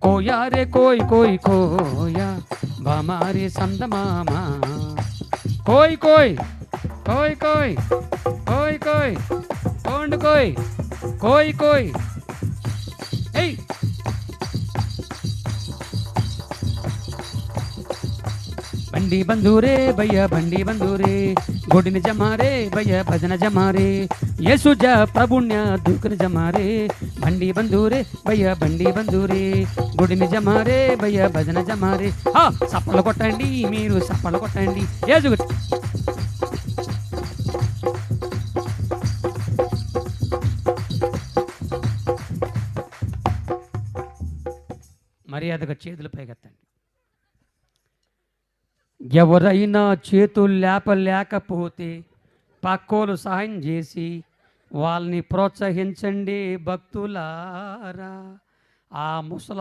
కోయా రే కోయ్ కోయ్ కోయా బామారి సందమామ కోయ్ కోయ్ కోయ్ కోయ్ కోయ్ కోయ్ కోండు కోయ్ కోయ్ కోయ్ ఏయ్ బండి బంధూరే భయ్య బండి బంధూరే गोडिन जमारे भैया भजन जमारे येसु जा प्रभुण्य दुखन जमारे बंडी बंधूरे भैया बंडी बंधूरे गोडिन जमारे भैया भजन जमारे हाँ सपल कोट्टंडी मीरू सपल कोट्टंडी येसु మర్యాదగా చేతులు పైకెత్తండి. ఎవరైనా చేతులు లేపలేకపోతే పక్కోలు సహాయం చేసి వాళ్ళని ప్రోత్సహించండి భక్తులారా. ఆ ముసల